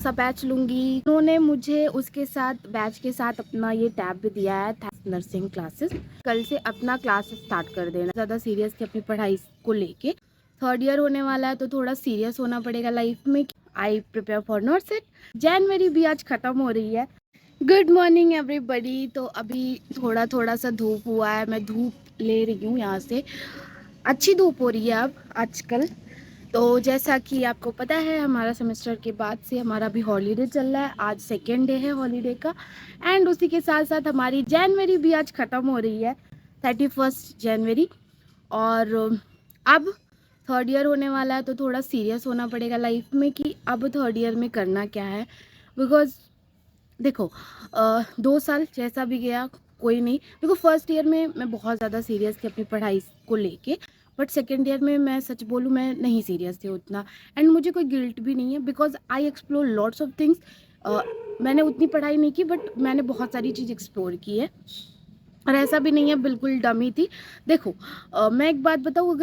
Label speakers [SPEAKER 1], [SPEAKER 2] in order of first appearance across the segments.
[SPEAKER 1] सा बैच लूँगी। उन्होंने मुझे उसके साथ बैच के साथ अपना ये टैब भी दिया है, नर्सिंग क्लासेस। कल से अपना क्लास स्टार्ट कर देना। ज़्यादा सीरियस थी अपनी पढ़ाई को लेके। थर्ड ईयर होने वाला है तो थोड़ा सीरियस होना पड़ेगा लाइफ में। I prepare for not set. जनवरी भी आज ख़त्म हो रही है। Good morning everybody. तो अभी थोड़ा सा धूप हुआ है, मैं धूप ले रही हूँ यहाँ से। अच्छी धूप हो रही है अब आजकल। तो जैसा कि आपको पता है, हमारा सेमेस्टर के बाद से हमारा अभी हॉलीडे चल रहा है। आज सेकेंड डे है हॉलीडे का। एंड उसी के साथ साथ हमारी जनवरी भी आज ख़त्म हो रही है, 31 जनवरी। और अब थर्ड ईयर होने वाला है तो थोड़ा सीरियस होना पड़ेगा लाइफ में कि अब थर्ड ईयर में करना क्या है। बिकॉज देखो 2 साल जैसा भी गया कोई नहीं। देखो फर्स्ट ईयर में मैं बहुत ज़्यादा सीरियस थी अपनी पढ़ाई को लेके, बट सेकेंड ईयर में मैं सच बोलूँ मैं नहीं सीरियस थी उतना। एंड मुझे कोई गिल्ट भी नहीं है because I explore lots of things. मैंने उतनी पढ़ाई नहीं की बट मैंने बहुत सारी चीज़ एक्सप्लोर की है। और ऐसा भी नहीं है बिल्कुल डमी थी। देखो मैं एक बात बताऊँ,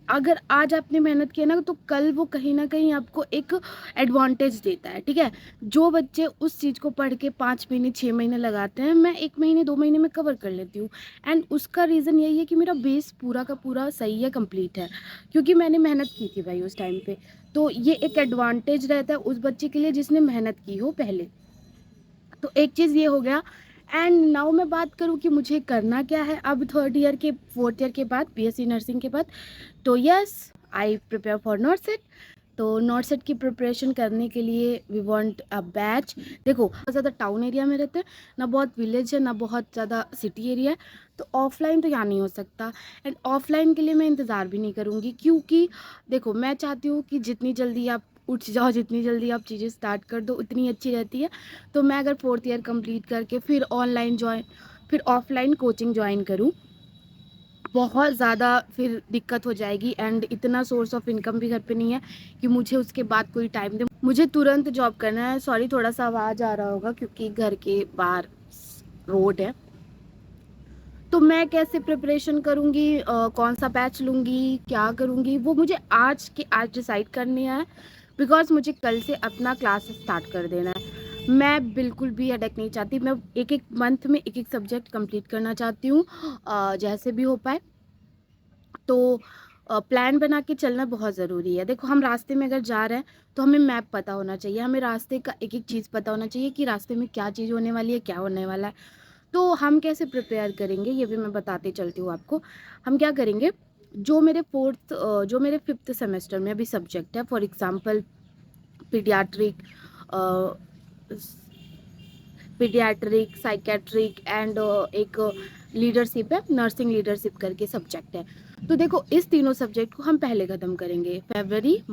[SPEAKER 1] अगर आज आपने मेहनत की है ना तो कल वो कहीं ना कहीं आपको एक एडवांटेज देता है, ठीक है। जो बच्चे उस चीज़ को पढ़ के 5 महीने 6 महीने लगाते हैं, मैं 1 महीने 2 महीने में कवर कर लेती हूँ। एंड उसका रीज़न यही है कि मेरा बेस पूरा का पूरा सही है, कंप्लीट है, क्योंकि मैंने मेहनत की थी भाई उस टाइम पे। तो ये एक एडवांटेज रहता है उस बच्चे के लिए जिसने मेहनत की हो पहले। तो एक चीज़ ये हो गया। एंड नाउ मैं बात करूँ कि मुझे करना क्या है अब थर्ड ईयर के फोर्थ ईयर के बाद, बीएससी नर्सिंग के बाद। तो yes, I prepare for not set. तो नॉट सेट की प्रिपरेशन करने के लिए वी वांट अ बैच। देखो बहुत ज़्यादा टाउन एरिया में रहते हैं ना, बहुत विलेज है ना बहुत ज़्यादा सिटी एरिया है। तो ऑफलाइन तो यहाँ नहीं हो सकता। एंड ऑफलाइन के लिए मैं इंतज़ार भी नहीं करूँगी, क्योंकि देखो मैं चाहती हूँ कि जितनी जल्दी आप उठ जाओ, जितनी जल्दी आप चीज़ें स्टार्ट कर दो उतनी अच्छी रहती है। तो मैं अगर फोर्थ ईयर कंप्लीट करके फिर ऑफलाइन कोचिंग ज्वाइन करूँ, बहुत ज़्यादा फिर दिक्कत हो जाएगी। एंड इतना सोर्स ऑफ इनकम भी घर पे नहीं है कि मुझे उसके बाद कोई टाइम दे। मुझे तुरंत जॉब करना है। सॉरी थोड़ा सा आवाज़ आ रहा होगा क्योंकि घर के बाहर रोड है। तो मैं कैसे प्रिपरेशन करूँगी, कौन सा बैच लूँगी, क्या करूँगी, वो मुझे आज डिसाइड करनी है। बिकॉज मुझे कल से अपना क्लास स्टार्ट कर देना है। मैं बिल्कुल भी हेडेक नहीं चाहती। मैं एक एक मंथ में एक एक सब्जेक्ट कंप्लीट करना चाहती हूँ, जैसे भी हो पाए। तो प्लान बना के चलना बहुत ज़रूरी है। देखो हम रास्ते में अगर जा रहे हैं तो हमें मैप पता होना चाहिए, हमें रास्ते का एक एक चीज़ पता होना चाहिए कि रास्ते में क्या चीज़ होने वाली है, क्या होने वाला है। तो हम कैसे प्रिपेयर करेंगे ये भी मैं बताते चलती हूँ आपको। हम क्या करेंगे, जो मेरे फिफ्थ सेमेस्टर में अभी सब्जेक्ट है, for example paediatric, paediatric, psychiatric and एक लीडरशिप है, नर्सिंग लीडरशिप करके सब्जेक्ट है। तो देखो इस तीनों सब्जेक्ट को हम पहले ख़त्म करेंगे, फरवरी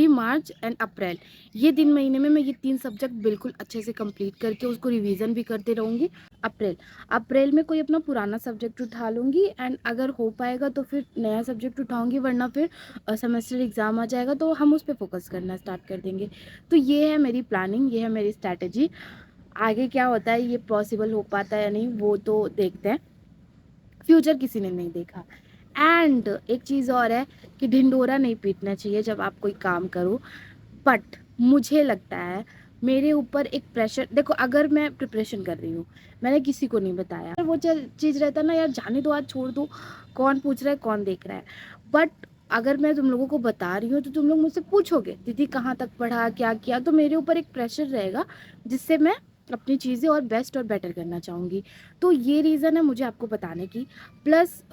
[SPEAKER 1] मार्च एंड अप्रैल। ये 3 महीने में मैं ये 3 सब्जेक्ट बिल्कुल अच्छे से कंप्लीट करके उसको रिवीजन भी करते रहूँगी। अप्रैल में कोई अपना पुराना सब्जेक्ट उठा लूँगी। एंड अगर हो पाएगा तो फिर नया सब्जेक्ट उठाऊँगी, वरना फिर सेमेस्टर एग्ज़ाम आ जाएगा तो हम उस पर फोकस करना स्टार्ट कर देंगे। तो ये है मेरी प्लानिंग, ये है मेरी स्ट्रैटेजी। आगे क्या होता है, ये पॉसिबल हो पाता है या नहीं वो तो देखते हैं, फ्यूचर किसी ने नहीं देखा। एंड एक चीज़ और है कि ढिंढोरा नहीं पीटना चाहिए जब आप कोई काम करो। बट मुझे लगता है मेरे ऊपर एक प्रेशर, देखो अगर मैं प्रिपरेशन कर रही हूँ, मैंने किसी को नहीं बताया, वो चीज़ रहता है ना यार, जाने दो आज, छोड़ दो, कौन पूछ रहा है कौन देख रहा है। बट अगर मैं तुम लोगों को बता रही हूँ तो तुम लोग मुझसे पूछोगे दीदी कहाँ तक पढ़ा, क्या किया, तो मेरे ऊपर एक प्रेशर रहेगा जिससे मैं अपनी चीज़ें और बेस्ट और बेटर करना चाहूँगी। तो ये रीज़न है मुझे आपको बताने की। प्लस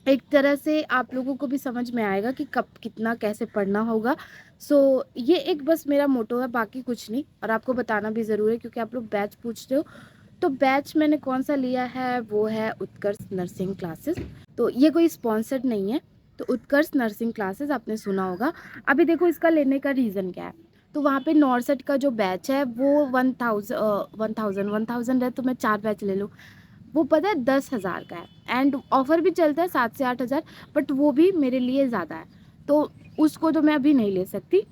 [SPEAKER 1] एक तरह से आप लोगों को भी समझ में आएगा कि कब कितना कैसे पढ़ना होगा। सो ये एक बस मेरा मोटो है, बाकी कुछ नहीं। और आपको बताना भी ज़रूरी है क्योंकि आप लोग बैच पूछते हो। तो बैच मैंने कौन सा लिया है वो है उत्कर्ष नर्सिंग क्लासेस। तो ये कोई स्पॉन्सर्ड नहीं है। तो उत्कर्ष नर्सिंग क्लासेस आपने सुना होगा। अभी देखो इसका लेने का रीज़न क्या है। तो वहाँ पे नॉर्सेट का जो बैच है वो 1000 है, तो मैं 4 बैच ले लूँ। वो पता है 10,000 का है। एंड ऑफ़र भी चलता है 7 से 8,000, बट वो भी मेरे लिए ज़्यादा है। तो उसको तो मैं अभी नहीं ले सकती।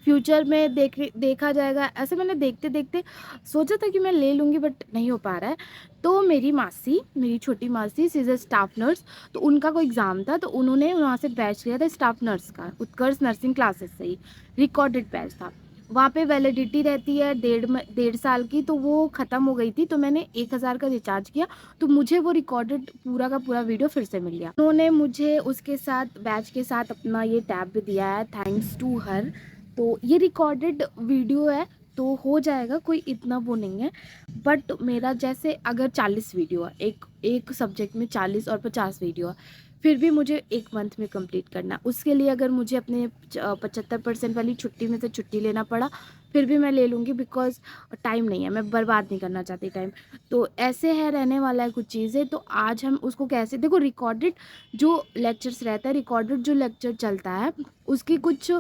[SPEAKER 1] फ्यूचर में देखा जाएगा। ऐसे मैंने देखते देखते सोचा था कि मैं ले लूँगी, बट नहीं हो पा रहा है। तो मेरी मासी, मेरी छोटी मासी, she is a staff nurse, तो उनका कोई एग्ज़ाम था, तो उन्होंने वहाँ से बैच लिया था स्टाफ नर्स का, उत्कर्ष नर्सिंग क्लासेस से ही, रिकॉर्डेड बैच था। वहाँ पे वैलिडिटी रहती है 1.5 साल की, तो वो ख़त्म हो गई थी, तो मैंने 1000 का रिचार्ज किया, तो मुझे वो रिकॉर्डेड पूरा का पूरा वीडियो फिर से मिल गया। उन्होंने मुझे उसके साथ बैच के साथ अपना ये टैब भी दिया है, थैंक्स टू हर। तो ये रिकॉर्डेड वीडियो है, तो हो जाएगा, कोई इतना वो नहीं है। बट मेरा जैसे अगर 40 वीडियो है, एक एक सब्जेक्ट में 40 और 50 वीडियो है, फिर भी मुझे 1 मंथ में कंप्लीट करना। उसके लिए अगर मुझे अपने 75% वाली छुट्टी में से छुट्टी लेना पड़ा, फिर भी मैं ले लूँगी, बिकॉज़ टाइम नहीं है, मैं बर्बाद नहीं करना चाहती टाइम। तो ऐसे है, रहने वाला है कुछ चीज़ें, तो आज हम उसको कैसे देखो, रिकॉर्डेड जो लेक्चर्स रहता है, रिकॉर्डेड जो लेक्चर चलता है, उसके कुछ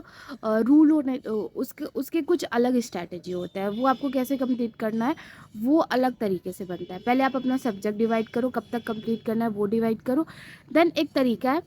[SPEAKER 1] रूल होने, उसके उसके कुछ अलग स्ट्रैटेजी होता है, वो आपको कैसे कंप्लीट करना है वो अलग तरीके से बनता है। पहले आप अपना सब्जेक्ट डिवाइड करो, कब तक कंप्लीट करना है वो डिवाइड करो, देन एक तरीका है,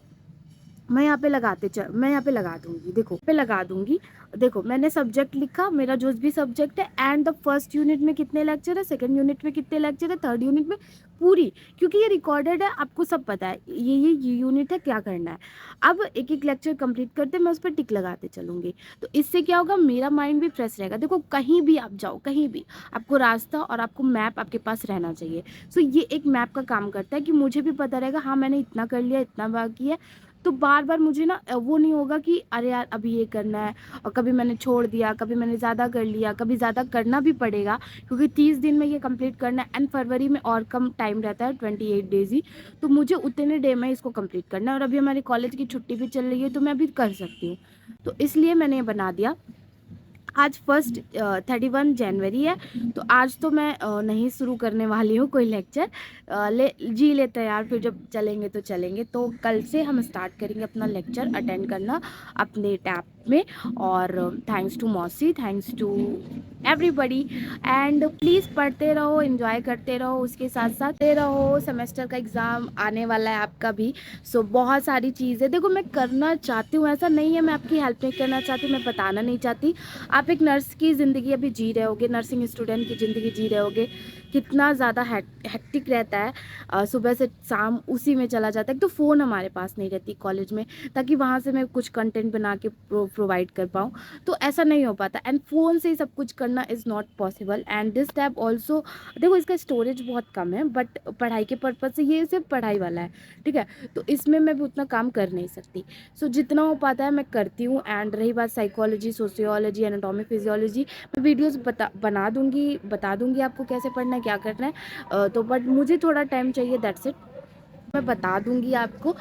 [SPEAKER 1] मैं यहाँ पे मैं यहाँ पे लगा दूँगी, देखो पे लगा दूँगी। देखो मैंने सब्जेक्ट लिखा, मेरा जो भी सब्जेक्ट है, एंड द फर्स्ट यूनिट में कितने लेक्चर है, सेकंड यूनिट में कितने लेक्चर है, थर्ड यूनिट में पूरी, क्योंकि ये रिकॉर्डेड है, आपको सब पता है ये यूनिट है, क्या करना है। अब एक एक लेक्चर कंप्लीट करते मैं उस पर टिक लगाते चलूँगी, तो इससे क्या होगा, मेरा माइंड भी फ्रेश रहेगा। देखो कहीं भी आप जाओ, कहीं भी आपको रास्ता और आपको मैप आपके पास रहना चाहिए। सो ये एक मैप का काम करता है कि मुझे भी पता रहेगा, हाँ मैंने इतना कर लिया, इतना बाकी है, तो बार बार मुझे ना वो नहीं होगा कि अरे यार अभी ये करना है, और कभी मैंने छोड़ दिया, कभी मैंने ज़्यादा कर लिया, कभी ज़्यादा करना भी पड़ेगा, क्योंकि 30 दिन में ये कंप्लीट करना है, एंड फरवरी में और कम टाइम रहता है, 28 डेज़ ही, तो मुझे उतने डे में इसको कंप्लीट करना है। और अभी हमारे कॉलेज की छुट्टी भी चल रही है, तो मैं अभी कर सकती हूँ, तो इसलिए मैंने ये बना दिया। आज 31 जनवरी है, तो आज तो मैं नहीं शुरू करने वाली हूँ कोई लेक्चर, जी लेते हैं यार, फिर जब चलेंगे तो चलेंगे। तो कल से हम स्टार्ट करेंगे अपना लेक्चर अटेंड करना अपने टैब में। और थैंक्स टू मौसी, thanks to everybody, and please पढ़ते रहो, एंजॉय करते रहो, उसके साथ साथ दे रहो। सेमेस्टर का एग्ज़ाम आने वाला है आपका भी, सो बहुत सारी चीज़ें देखो मैं करना चाहती हूँ, ऐसा नहीं है मैं आपकी हेल्प नहीं करना चाहती, मैं बताना नहीं चाहती। आप एक नर्स की ज़िंदगी अभी जी रहे होगे, नर्सिंग स्टूडेंट की ज़िंदगी जी रहे होगे, कितना ज़्यादा हेक्टिक रहता है, सुबह से शाम उसी में चला जाता है। एक तो फ़ोन हमारे पास नहीं रहती कॉलेज में, ताकि वहाँ से मैं कुछ कंटेंट बना के प्रोवाइड कर पाऊँ, तो ऐसा नहीं हो पाता, एंड फ़ोन से ही सब कुछ करना is not possible. And this tab also, देखो इसका स्टोरेज बहुत कम है, बट पढ़ाई के पर्पज़ से ये सिर्फ पढ़ाई वाला है, ठीक है, तो इसमें मैं भी उतना काम कर नहीं सकती। सो जितना हो पाता है मैं करती हूँ। एंड रही बात साइकोलॉजी, सोशियोलॉजी, एनाटॉमी, फिजियोलॉजी, मैं वीडियोस बना दूँगी, बता दूँगी आपको कैसे पढ़ना है, क्या करना है, तो बट मुझे थोड़ा टाइम चाहिए, दैट्स इट। मैं बता दूँगी आपको।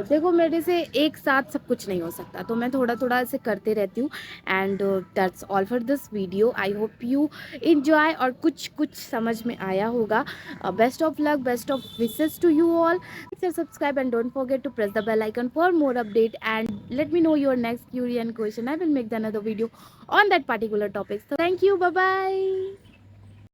[SPEAKER 1] देखो मेरे से एक साथ सब कुछ नहीं हो सकता, तो मैं थोड़ा-थोड़ा ऐसे करते रहती हूँ। And that's all for this video. I hope you enjoy और कुछ समझ में आया होगा। Best of luck, best of wishes to you all. Please subscribe and don't forget to press the bell icon for more update, and let me know your next query and question. I will make another video on that particular topic. So thank you. Bye bye.